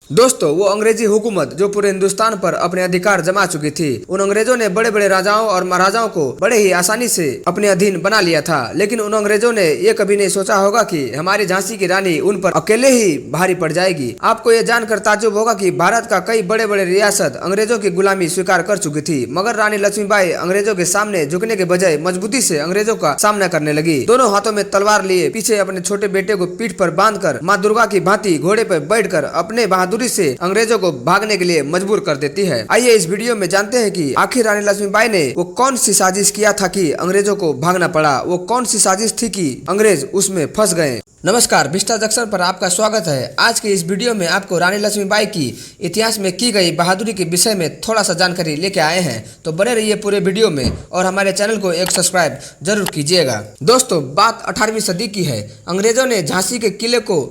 दोस्तों, वो अंग्रेजी हुकूमत जो पूरे हिंदुस्तान पर अपने अधिकार जमा चुकी थी, उन अंग्रेजों ने बड़े बड़े राजाओं और महाराजाओं को बड़े ही आसानी से अपने अधीन बना लिया था। लेकिन उन अंग्रेजों ने ये कभी नहीं सोचा होगा कि हमारी झांसी की रानी उन पर अकेले ही भारी पड़ जाएगी। आपको ये जानकर ताज्जुब होगा कि भारत का कई बड़े बड़े रियासत अंग्रेजों की गुलामी स्वीकार कर चुकी थी, मगर रानी लक्ष्मीबाई अंग्रेजों के सामने झुकने के बजाय मजबूती से अंग्रेजों का सामना करने लगी। दोनों हाथों में तलवार लिए पीछे अपने छोटे बेटे को पीठ पर बांधकर माँ दुर्गा की भांति घोड़े पर बैठकर अपने बहादुरी से अंग्रेजों को भागने के लिए मजबूर कर देती है। आइए इस वीडियो में जानते हैं कि आखिर रानी लक्ष्मीबाई ने वो कौन सी साजिश किया था कि अंग्रेजों को भागना पड़ा। वो कौन सी साजिश थी कि अंग्रेज उसमें फंस गए। नमस्कार, बिस्टा जंक्शन पर आपका स्वागत है। आज के इस वीडियो में आपको रानी लक्ष्मीबाई की इतिहास में की गई बहादुरी के विषय में थोड़ा सा जानकारी लेके आए हैं, तो बने रहिए पूरे वीडियो में और हमारे चैनल को एक सब्सक्राइब जरूर कीजिएगा। दोस्तों, बात 18वीं सदी की है। अंग्रेजों ने झांसी के किले को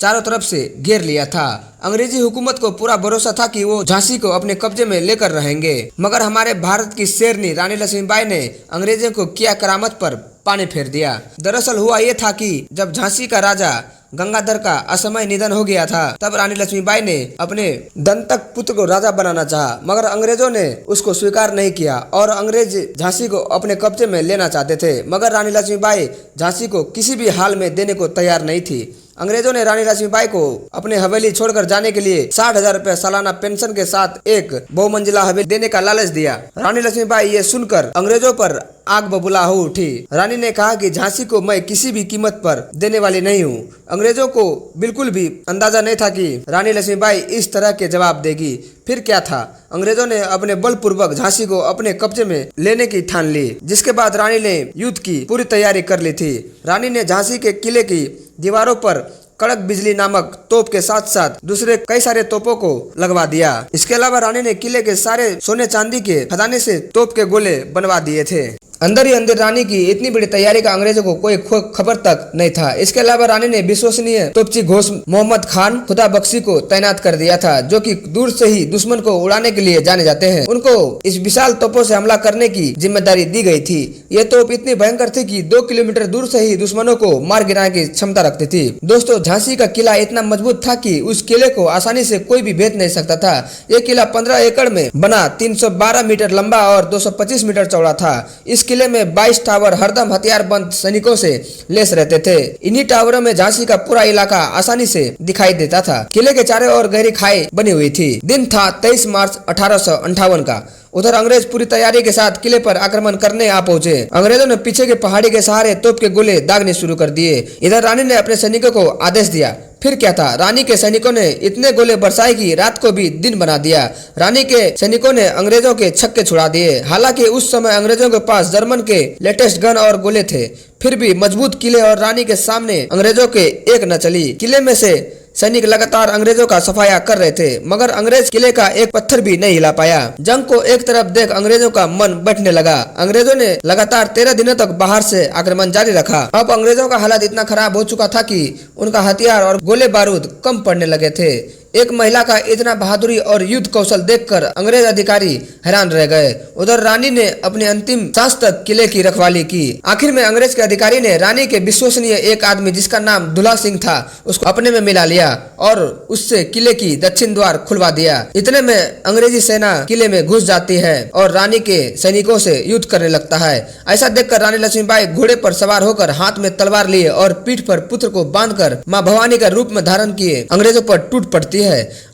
चारों तरफ से घेर लिया था। अंग्रेजी हुकूमत को पूरा भरोसा था कि वो झांसी को अपने कब्जे में लेकर रहेंगे, मगर हमारे भारत की शेरनी रानी लक्ष्मीबाई ने अंग्रेजों को किया करामत पर पानी फेर दिया। दरअसल हुआ ये था कि जब झांसी का राजा गंगाधर का असमय निधन हो गया था, तब रानी लक्ष्मीबाई ने अपने दंतक पुत्र को राजा बनाना चाहा, मगर अंग्रेजों ने उसको स्वीकार नहीं किया और अंग्रेज झांसी को अपने कब्जे में लेना चाहते थे, मगर रानी लक्ष्मीबाई झांसी को किसी भी हाल में देने को तैयार नहीं थी। अंग्रेजों ने रानी लक्ष्मीबाई को अपने हवेली छोड़कर जाने के लिए 60,000 रुपए सालाना पेंशन के साथ एक बहुमंजिला हवेली देने का लालच दिया। रानी लक्ष्मीबाई ये सुनकर अंग्रेजों पर आग बबूला हो उठी। रानी ने कहा कि झांसी को मैं किसी भी कीमत पर देने वाली नहीं हूँ। अंग्रेजों को बिल्कुल भी अंदाजा नहीं था कि रानी लक्ष्मीबाई इस तरह के जवाब देगी। फिर क्या था, अंग्रेजों ने अपने बलपूर्वक झांसी को अपने कब्जे में लेने की ठान ली, जिसके बाद रानी ने युद्ध की पूरी तैयारी कर ली थी। रानी ने झांसी के किले की दीवारों पर कड़क बिजली नामक तोप के साथ साथ दूसरे कई सारे तोपों को लगवा दिया। इसके अलावा रानी ने किले के सारे सोने चांदी के खजाने से तोप के गोले बनवा दिए थे। अंदर ही अंदर रानी की इतनी बड़ी तैयारी का अंग्रेजों को कोई खबर तक नहीं था। इसके अलावा रानी ने विश्वसनीय तोपची घोष मोहम्मद खान खुदा बख्शी को तैनात कर दिया था, जो कि दूर से ही दुश्मन को उड़ाने के लिए जाने जाते हैं। उनको इस विशाल तोपों से हमला करने की जिम्मेदारी दी गई थी। ये तोप इतनी भयंकर थी कि 2 किलोमीटर दूर से ही दुश्मनों को मार गिराने की क्षमता रखती थी। दोस्तों, झांसी का किला इतना मजबूत था कि उस किले को आसानी से कोई भी भेद नहीं सकता था। ये किला 15 एकड़ में बना 312 मीटर लंबा और 225 मीटर चौड़ा था। इस किले में 22 टावर हरदम हथियारबंद सैनिकों से लेस रहते थे। इन्हीं टावरों में झांसी का पूरा इलाका आसानी से दिखाई देता था। किले के चारों ओर गहरी खाई बनी हुई थी। दिन था 23 मार्च 1858 का। उधर अंग्रेज पूरी तैयारी के साथ किले पर आक्रमण करने आ पहुंचे। अंग्रेजों ने पीछे के पहाड़ी के सहारे तोप के गोले दागने शुरू कर दिए। इधर रानी ने अपने सैनिकों को आदेश दिया। फिर क्या था, रानी के सैनिकों ने इतने गोले बरसाए कि रात को भी दिन बना दिया। रानी के सैनिकों ने अंग्रेजों के छक्के छुड़ा दिए। हालांकि उस समय अंग्रेजों के पास जर्मन के लेटेस्ट गन और गोले थे, फिर भी मजबूत किले और रानी के सामने अंग्रेजों के एक न चली। किले में से सैनिक लगातार अंग्रेजों का सफाया कर रहे थे, मगर अंग्रेज किले का एक पत्थर भी नहीं हिला पाया। जंग को एक तरफ देख अंग्रेजों का मन बैठने लगा। अंग्रेजों ने लगातार 13 दिनों तक बाहर से आक्रमण जारी रखा। अब अंग्रेजों का हालत इतना खराब हो चुका था कि उनका हथियार और गोले बारूद कम पड़ने लगे थे। एक महिला का इतना बहादुरी और युद्ध कौशल देखकर अंग्रेज अधिकारी हैरान रह गए। उधर रानी ने अपने अंतिम सांस तक किले की रखवाली की। आखिर में अंग्रेज के अधिकारी ने रानी के विश्वसनीय एक आदमी जिसका नाम दुल्हा सिंह था, उसको अपने में मिला लिया और उससे किले की दक्षिण द्वार खुलवा दिया। इतने में अंग्रेजी सेना किले में घुस जाती है और रानी के सैनिकों से युद्ध करने लगता है। ऐसा देखकर रानी लक्ष्मीबाई घोड़े पर सवार होकर हाथ में तलवार लिए और पीठ पर पुत्र को बांधकर माँ भवानी का रूप में धारण किए अंग्रेजों पर टूट पड़ती है।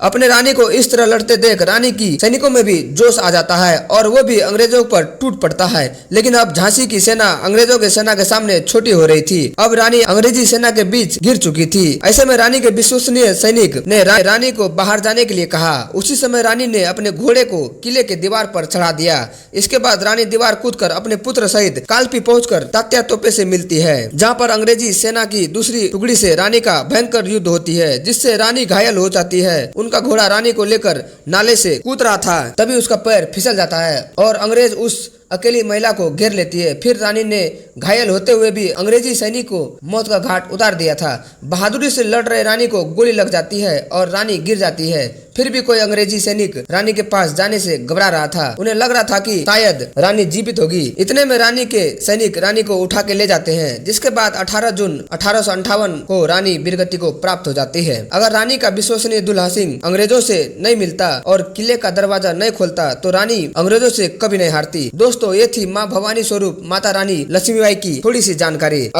अपने रानी को इस तरह लड़ते देख रानी की सैनिकों में भी जोश आ जाता है और वो भी अंग्रेजों पर टूट पड़ता है। लेकिन अब झांसी की सेना अंग्रेजों के सेना के सामने छोटी हो रही थी। अब रानी अंग्रेजी सेना के बीच गिर चुकी थी। ऐसे में रानी के विश्वसनीय सैनिक ने रानी को बाहर जाने के लिए कहा। उसी समय रानी ने अपने घोड़े को किले के दीवार पर चढ़ा दिया। इसके बाद रानी दीवार कूदकर अपने पुत्र सहित कालपी पहुंचकर तात्या तोपे से मिलती है, जहां पर अंग्रेजी सेना की दूसरी टुकड़ी से रानी का भयंकर युद्ध होती है, जिससे रानी घायल हो जाती है। उनका घोड़ा रानी को लेकर नाले से कूद रहा था, तभी उसका पैर फिसल जाता है और अंग्रेज उस अकेली महिला को घेर लेती है। फिर रानी ने घायल होते हुए भी अंग्रेजी सैनिक को मौत का घाट उतार दिया था। बहादुरी से लड़ रहे रानी को गोली लग जाती है और रानी गिर जाती है। फिर भी कोई अंग्रेजी सैनिक रानी के पास जाने से घबरा रहा था। उन्हें लग रहा था कि शायद रानी जीवित होगी। इतने में रानी के सैनिक रानी को उठा के ले जाते हैं, जिसके बाद 18 जून 1858 को रानी वीरगति को प्राप्त हो जाती है। अगर रानी का विश्वसनीय दुल्हा सिंह अंग्रेजों से नहीं मिलता और किले का दरवाजा नहीं खोलता तो रानी अंग्रेजों से कभी नहीं हारती। दोस्तों, ये थी माँ भवानी स्वरूप माता रानी लक्ष्मीबाई की थोड़ी सी जानकारी।